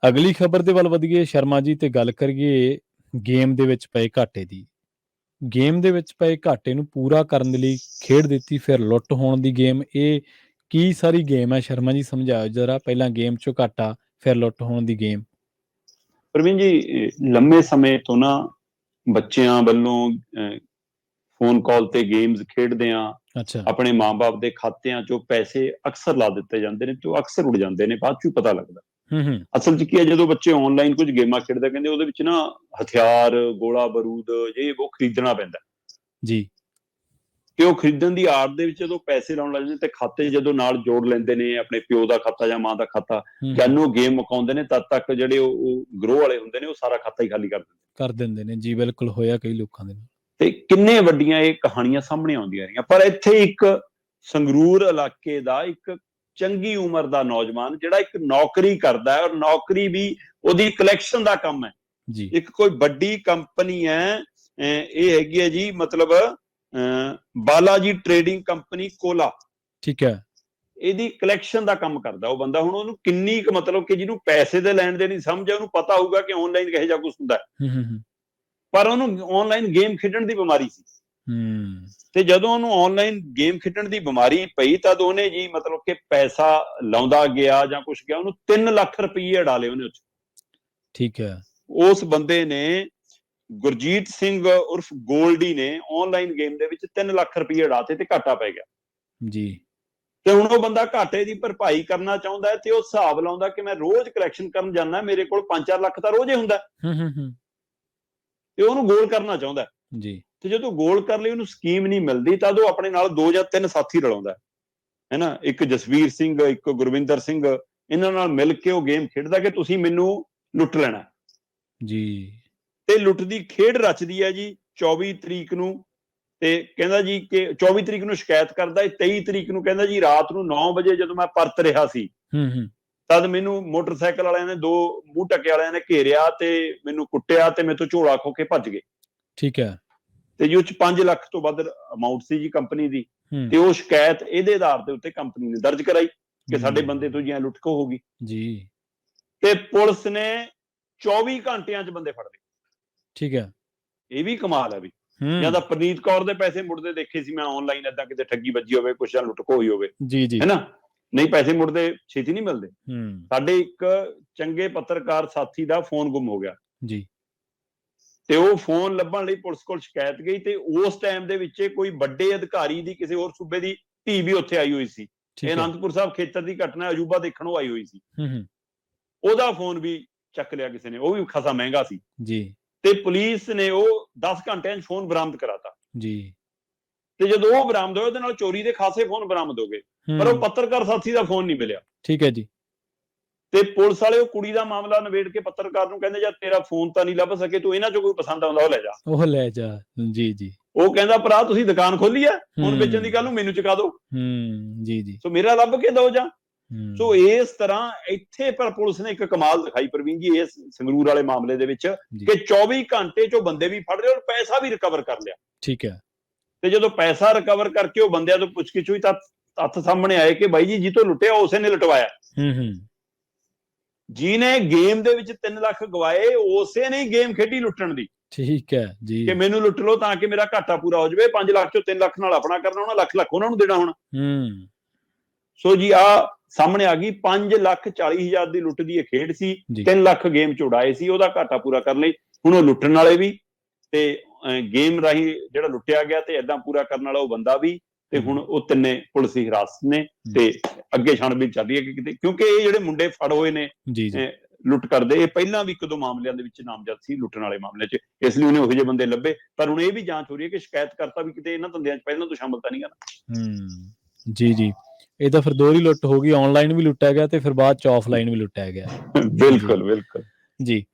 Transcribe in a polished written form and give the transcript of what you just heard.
ਅਗਲੀ ਖਬਰ ਦੇ ਵੱਲ ਵਧੀਏ ਸ਼ਰਮਾ ਜੀ, ਤੇ ਗੱਲ ਕਰੀਏ ਗੇਮ ਦੇ ਵਿੱਚ ਪਏ ਘਾਟੇ ਦੀ। ਗੇਮ ਦੇ ਵਿੱਚ ਪਏ ਘਾਟੇ ਨੂੰ ਪੂਰਾ ਕਰਨ ਦੇ ਲਈ ਖੇਡ ਦਿੱਤੀ ਫਿਰ ਲੁੱਟ ਹੋਣ ਦੀ ਗੇਮ। ਇਹ ਕੀ ਸਾਰੀ ਗੇਮ ਹੈ ਸ਼ਰਮਾ ਜੀ, ਸਮਝਾਓ ਜਰਾ। ਪਹਿਲਾਂ ਗੇਮ ਚੋਂ ਘਾਟਾ, ਫਿਰ ਲੁੱਟ ਹੋਣ ਦੀ ਗੇਮ। ਪ੍ਰਵੀਨ ਜੀ, ਲੰਮੇ ਸਮੇਂ ਤੋਂ ਨਾ ਬੱਚਿਆਂ ਵੱਲੋਂ ਫੋਨ ਕਾਲ ਤੇ ਗੇਮਸ ਖੇਡਦੇ ਆ, ਅੱਛਾ। ਆਪਣੇ ਮਾਂ-ਬਾਪ ਦੇ ਖਾਤਿਆਂ ਚੋਂ ਪੈਸੇ ਅਕਸਰ ਲਾ ਦਿੱਤੇ ਜਾਂਦੇ ਨੇ ਤੇ ਉਹ ਅਕਸਰ ਉੱਡ ਜਾਂਦੇ ਨੇ, ਬਾਅਦ ਚੋਂ ਪਤਾ ਲੱਗਦਾ। ਅਸਲ 'ਚ ਕੀ ਹੈ, ਜਦੋਂ ਬੱਚੇ ਆਨਲਾਈਨ ਕੁਝ ਗੇਮਾਂ ਖੇਡਦੇ, ਕਹਿੰਦੇ ਉਹਦੇ ਵਿੱਚ ਨਾ ਹਥਿਆਰ, ਗੋਲਾ ਬਾਰੂਦ ਜੇ ਉਹ ਖਰੀਦਣਾ ਪੈਂਦਾ ਜੀ। ਤੇ ਉਹ ਖਰੀਦਣ ਦੀ ਆੜ ਦੇ ਵਿੱਚ ਜਦੋਂ ਪੈਸੇ ਲਾਉਣ ਲੱਗ ਜਾਂਦੇ ਤੇ ਖਾਤੇ ਜਦੋਂ ਨਾਲ ਜੋੜ ਲੈਂਦੇ ਨੇ, ਆਪਣੇ ਪਿਓ ਦਾ ਖਾਤਾ ਜਾਂ ਮਾਂ ਦਾ ਖਾਤਾ, ਜਦੋਂ ਉਹ ਗੇਮ ਮੁਕਾਉਂਦੇ ਨੇ ਤਦ ਤੱਕ ਜਿਹੜੇ ਉਹ ਗਰੋਹ ਵਾਲੇ ਹੁੰਦੇ ਨੇ ਉਹ ਸਾਰਾ ਖਾਤਾ ਹੀ ਖਾਲੀ ਕਰ ਦਿੰਦੇ ਨੇ। ਜੀ ਬਿਲਕੁਲ, ਹੋਇਆ ਕਈ ਲੋਕਾਂ ਦੇ ਨਾਲ। ਤੇ ਕਿੰਨੇ ਵੱਡੀਆਂ ਇਹ ਕਹਾਣੀਆਂ ਸਾਹਮਣੇ ਆਉਂਦੀਆਂ ਰਹੀਆਂ। ਪਰ ਇੱਥੇ ਇੱਕ ਸੰਗਰੂਰ ਇਲਾਕੇ ਦਾ ਇੱਕ ਚੰਗੀ ਉਮਰ ਦਾ ਨੌਜਵਾਨ ਜਿਹੜਾ ਇੱਕ ਨੌਕਰੀ ਕਰਦਾ ਹੈ, ਔਰ ਨੌਕਰੀ ਵੀ ਉਹਦੀ ਕਲੈਕਸ਼ਨ ਦਾ ਕੰਮ ਹੈ ਜੀ। ਇੱਕ ਕੋਈ ਵੱਡੀ ਕੰਪਨੀ ਹੈ, ਇਹ ਹੈਗੀ ਹੈ ਜੀ ਮਤਲਬ ਬਾਲਾਜੀ ਟ੍ਰੇਡਿੰਗ ਕੰਪਨੀ ਕੋਲਾ। ਠੀਕ ਹੈ। ਇਹਦੀ ਕਲੈਕਸ਼ਨ ਦਾ ਕੰਮ ਕਰਦਾ ਉਹ ਬੰਦਾ। ਹੁਣ ਉਹਨੂੰ ਕਿੰਨੀ ਕੁ ਮਤਲਬ ਕਿ ਜਿਹਨੂੰ ਪੈਸੇ ਦੇ ਲੈਣ ਦੇ ਨਹੀਂ ਸਮਝ, ਉਹਨੂੰ ਪਤਾ ਹੋਊਗਾ ਕਿ ਆਨਲਾਈਨ ਕਿਹੋ ਜਿਹਾ ਕੁਛ ਹੁੰਦਾ, ਪਰ ਉਹਨੂੰ ਆਨਲਾਈਨ ਗੇਮ ਖੇਡਣ ਦੀ ਬਿਮਾਰੀ ਸੀ। ਤੇ ਜਦੋਂ ਉਹਨੂੰ ਆਨਲਾਈਨ ਗੇਮ ਖੇਡਣ ਦੀ ਬਿਮਾਰੀ ਪਈ ਤਦ ਉਹਨੇ ਜੀ ਮਤਲਬ ਕਿ ਪੈਸਾ ਲਾਉਂਦਾ ਗਿਆ ਜਾਂ ਕੁਛ ਗਿਆ, ਉਹਨੂੰ 3 ਲੱਖ ਰੁਪਏ ਡਾਲੇ ਉਹਨੇ ਉੱਥੇ। ਠੀਕ ਹੈ। ਉਸ ਬੰਦੇ ਨੇ, ਗੁਰਜੀਤ ਸਿੰਘ ਉਰਫ ਗੋਲਡੀ ਨੇ, ਆਨਲਾਈਨ ਗੇਮ ਦੇ ਵਿੱਚ 3 ਲੱਖ ਰੁਪਏ ਉਡਾਤੇ ਤੇ ਘਾਟਾ ਪੈ ਗਿਆ ਜੀ। ਤੇ ਹੁਣ ਉਹ ਬੰਦਾ ਘਾਟੇ ਦੀ ਭਰਪਾਈ ਕਰਨਾ ਚਾਹੁੰਦਾ ਹੈ ਤੇ ਉਹ ਹਿਸਾਬ ਲਾਉਂਦਾ ਕਿ ਮੈਂ ਰੋਜ਼ ਕਲੈਕਸ਼ਨ ਕਰਨ ਜਾਂਦਾ, ਮੇਰੇ ਕੋਲ 5-4 ਲੱਖ ਤਾਂ ਰੋਜ਼ ਹੀ ਹੁੰਦਾ, ਤੇ ਉਹਨੂੰ ਗੋਲ ਕਰਨਾ ਚਾਹੁੰਦਾ ਜੀ। ਤੇ ਜਦੋਂ ਗੋਲ ਕਰਨ ਲਈ ਉਹਨੂੰ ਸਕੀਮ ਨਹੀਂ ਮਿਲਦੀ ਤਦ ਉਹ ਆਪਣੇ ਨਾਲ 2 ਜਾਂ 3 ਸਾਥੀ ਰਲਾਉਂਦਾ ਹੈ ਨਾ, ਇੱਕ ਜਸਵੀਰ ਸਿੰਘ, ਇੱਕ ਗੁਰਵਿੰਦਰ ਸਿੰਘ, ਇਹਨਾਂ ਨਾਲ ਮਿਲ ਕੇ ਉਹ ਗੇਮ ਖੇਡਦਾ ਕਿ ਤੁਸੀਂ ਮੈਨੂੰ ਲੁੱਟ ਲੈਣਾ ਜੀ। ਤੇ ਲੁੱਟ ਦੀ ਖੇਡ ਰਚਦੀ ਹੈ ਜੀ 24 ਤਰੀਕ ਨੂੰ। ਤੇ ਕਹਿੰਦਾ ਜੀ ਕਿ 24 ਤਰੀਕ ਨੂੰ ਸ਼ਿਕਾਇਤ ਕਰਦਾ, 23 ਤਰੀਕ ਨੂੰ ਕਹਿੰਦਾ ਜੀ ਰਾਤ ਨੂੰ 9 ਵਜੇ ਜਦੋਂ ਮੈਂ ਪਰਤ ਰਿਹਾ ਸੀ ਤਦ ਮੈਨੂੰ ਮੋਟਰਸਾਈਕਲ ਵਾਲਿਆਂ ਨੇ, 2 ਮੂੰਹ ਢੱਕੇ ਵਾਲਿਆਂ ਨੇ ਘੇਰਿਆ ਤੇ ਮੈਨੂੰ ਕੁੱਟਿਆ ਤੇ ਮੈਥੋਂ ਝੋਲਾ ਖੋ ਕੇ ਭੱਜ ਗਏ। ਠੀਕ ਹੈ। ਤੇ ਜੀ ਉਹ 'ਚ 5 ਲੱਖ ਤੋਂ ਵੱਧ ਅਮਾਉਂਟ ਸੀ ਜੀ ਕੰਪਨੀ ਦੀ। ਤੇ ਉਹ ਸ਼ਿਕਾਇਤ ਇਹਦੇ ਆਧਾਰ ਦੇ ਉੱਤੇ ਕੰਪਨੀ ਨੇ ਦਰਜ ਕਰਾਈ ਕਿ ਸਾਡੇ ਬੰਦੇ ਤੋਂ ਜੀ ਲੁੱਟ ਖੋ ਹੋ ਗਈ ਜੀ। ਤੇ ਪੁਲਿਸ ਨੇ 24 ਘੰਟਿਆਂ 'ਚ ਬੰਦੇ ਫੜ ਲਏ। ਠੀਕ ਹੈ। ਇਹ ਵੀ ਕਮਾਲ ਹੈ ਵੀ। ਜਾਂ ਤਾਂ ਪ੍ਰਨੀਤ ਕੌਰ ਦੇ ਪੈਸੇ ਮੁੜਦੇ ਦੇਖੇ ਸੀ ਮੈਂ ਆਨਲਾਈਨ, ਏਦਾਂ ਕਿਤੇ ਠੱਗੀ ਵੱਜੀ ਹੋਵੇ, ਕੁਛ ਜਾਂ ਲੁੱਟ ਖੋਹ ਹੋਈ ਹੋਵੇ, ਹੈਨਾ, ਨਹੀਂ ਪੈਸੇ ਮੁੜਦੇ ਛੇਤੀ ਨਹੀਂ ਮਿਲਦੇ। ਸਾਡੇ ਇੱਕ ਚੰਗੇ ਪੱਤਰਕਾਰ ਸਾਥੀ ਦਾ ਫੋਨ ਗੁੰਮ ਹੋ ਗਿਆ ਜੀ, ਤੇ ਉਹ ਫੋਨ ਲੱਭਣ ਲਈ ਪੁਲਿਸ ਕੋਲ ਸ਼ਿਕਾਇਤ ਗਈ ਤੇ ਉਸ ਟਾਈਮ ਦੇ ਵਿੱਚ ਕੋਈ ਵੱਡੇ ਅਧਿਕਾਰੀ ਦੀ ਕਿਸੇ ਹੋਰ ਸੂਬੇ ਦੀ ਧੀ ਵੀ ਉੱਥੇ ਆਈ ਹੋਈ ਸੀ। ਇਹ ਅਨੰਦਪੁਰ ਸਾਹਿਬ ਖੇਤਰ ਦੀ ਘਟਨਾ, ਅਜੂਬਾ ਦੇਖਣੋਂ ਆਈ ਹੋਈ ਸੀ। ਉਹਦਾ ਫੋਨ ਵੀ ਚੱਕ ਲਿਆ ਕਿਸੇ ਨੇ, ਉਹ ਵੀ ਖਾਸਾ ਮਹਿੰਗਾ ਸੀ ਜੀ। ਤੇ ਪੁਲਿਸ ਨੇ ਉਹ 10 ਘੰਟਿਆਂ 'ਚ ਫੋਨ ਬਰਾਮਦ ਕਰਾਤਾ ਜੀ। ਤੇ ਜਦੋਂ ਉਹ ਬਰਾਮਦ ਹੋਇਆ, ਉਹਦੇ ਨਾਲ ਚੋਰੀ ਦੇ ਖਾਸੇ ਫੋਨ ਬਰਾਮਦ ਹੋ ਗਏ, ਪਰ ਉਹ ਪੱਤਰਕਾਰ ਸਾਥੀ ਦਾ ਫੋਨ ਨਹੀਂ ਮਿਲਿਆ। ਠੀਕ ਹੈ ਜੀ। ਤੇ ਪੁਲਿਸ ਵਾਲੇ ਉਹ ਕੁੜੀ ਦਾ ਮਾਮਲਾ ਨਿਬੇੜ ਕੇ ਪੱਤਰਕਾਰ ਨੂੰ ਕਹਿੰਦੇ, ਜਾਂ ਤੇਰਾ ਫੋਨ ਤਾਂ ਨਹੀਂ ਲੱਭ ਸਕੇ, ਤੂੰ ਇਹਨਾਂ ਚੋਂ ਕੋਈ ਪਸੰਦ ਆਉਂਦਾ ਉਹ ਲੈ ਜਾ। ਜੀ ਜੀ। ਉਹ ਕਹਿੰਦਾ, ਭਰਾ ਤੁਸੀਂ ਦੁਕਾਨ ਖੋਲੀ ਆ, ਹੁਣ ਵੇਚਣ ਦੀ, ਕੱਲ ਨੂੰ ਮੈਨੂੰ ਚੁਕਾ ਦਿਓ। ਜੀ ਜੀ। ਸੋ ਮੇਰਾ ਲੱਭ ਕੇ ਦਿਓ ਜਾਂ। ਸੋ ਇਸ ਤਰ੍ਹਾਂ ਇੱਥੇ ਪਰ ਪੁਲਿਸ ਨੇ ਇੱਕ ਕਮਾਲ ਦਿਖਾਈ ਪ੍ਰਵੀਨ ਜੀ, ਇਸ ਸੰਗਰੂਰ ਵਾਲੇ ਮਾਮਲੇ ਦੇ ਵਿੱਚ, ਕਿ 24 ਘੰਟੇ 'ਚੋਂ ਬੰਦੇ ਵੀ ਫੜ ਲਏ ਔਰ ਪੈਸਾ ਵੀ ਰਿਕਵਰ ਕਰ ਲਿਆ। ਠੀਕ ਹੈ। ਤੇ ਜਦੋਂ ਪੈਸਾ ਰਿਕਵਰ ਕਰਕੇ ਉਹ ਬੰਦਿਆਂ ਤੋਂ ਪੁੱਛਗਿੱਛ ਹੋਈ ਤਾਂ ਤੱਥ ਸਾਹਮਣੇ ਆਏ ਕਿ ਬਾਈ ਜੀ ਜਿੱਥੋਂ ਲੁੱਟਿਆ ਉਸੇ ਨੇ ਲੁਟਵਾਇਆ। ਜਿਹਨੇ ਗੇਮ ਦੇ ਵਿੱਚ 3 ਲੱਖ ਗਵਾਏ, ਉਸੇ ਨੇ ਗੇਮ ਖੇਡੀ ਲੁੱਟਣ ਦੀ। ਠੀਕ ਹੈ ਜੀ। ਕਿ ਮੈਨੂੰ ਲੁੱਟ ਲਓ ਤਾਂ ਕਿ ਮੇਰਾ ਘਾਟਾ ਪੂਰਾ ਹੋ ਜਾਵੇ, 5 ਲੱਖ 'ਚੋਂ 3 ਲੱਖ ਨਾਲ ਆਪਣਾ ਕਰਨਾ ਹੋਣਾ, ਲੱਖ ਉਹਨਾਂ ਨੂੰ ਦੇਣਾ ਹੋਣਾ। ਸੋ ਜੀ ਆ ਸਾਹਮਣੇ ਆ ਗਈ 5,40,000 ਦੀ ਲੁੱਟ ਦੀ ਇਹ ਖੇਡ ਸੀ। 3 ਲੱਖ ਗੇਮ 'ਚ ਉਡਾਏ ਸੀ, ਉਹਦਾ ਘਾਟਾ ਪੂਰਾ ਕਰਨ ਲਈ। ਹੁਣ ਉਹ ਲੁੱਟਣ ਵਾਲੇ ਵੀ ਤੇ ਗੇਮ ਰਾਹੀਂ ਜਿਹੜਾ ਲੁੱਟਿਆ ਗਿਆ ਤੇ ਏਦਾਂ ਪੂਰਾ ਕਰਨ ਵਾਲਾ ਉਹ ਬੰਦਾ ਵੀ, ਤੇ ਹੁਣ ਉਹ ਤਿੰਨੇ ਪੁਲਿਸ ਦੀ ਹਿਰਾਸਤ ਨੇ ਤੇ ਅੱਗੇ ਛਾਣਬੀਨ ਚੱਲ ਰਹੀ ਹੈ ਕਿ ਕਿਤੇ, ਕਿਉਂਕਿ ਇਹ ਜਿਹੜੇ ਮੁੰਡੇ ਫੜ ਹੋਏ ਨੇ ਲੁੱਟ ਕਰਦੇ, ਇਹ ਪਹਿਲਾਂ ਵੀ 1-2 ਮਾਮਲਿਆਂ ਦੇ ਵਿੱਚ ਨਾਮਜ਼ਦ ਸੀ ਲੁੱਟਣ ਵਾਲੇ ਮਾਮਲੇ 'ਚ, ਇਸ ਲਈ ਉਹਨੇ ਉਹੋ ਜਿਹੇ ਬੰਦੇ ਲੱਭੇ। ਪਰ ਹੁਣ ਇਹ ਵੀ ਜਾਂਚ ਹੋ ਰਹੀ ਹੈ ਕਿ ਸ਼ਿਕਾਇਤ ਕਰਤਾ ਵੀ ਕਿਤੇ ਇਹਨਾਂ ਧੰਦਿਆਂ 'ਚ ਪਹਿਲਾਂ ਤੋਂ ਸ਼ਾਮਲ ਤਾਂ ਨਹੀਂ ਗਾ। ਜੀ ਜੀ। ਇਹ ਤਾਂ ਫਿਰ ਦੋਹਰੀ ਲੁੱਟ ਹੋ ਗਈ, ਆਨਲਾਈਨ ਵੀ ਲੁੱਟਿਆ ਗਿਆ ਤੇ ਫਿਰ ਬਾਅਦ 'ਚ ਆਫਲਾਈਨ ਵੀ ਲੁੱਟਿਆ ਗਿਆ। ਬਿਲਕੁਲ ਬਿਲਕੁਲ ਜੀ।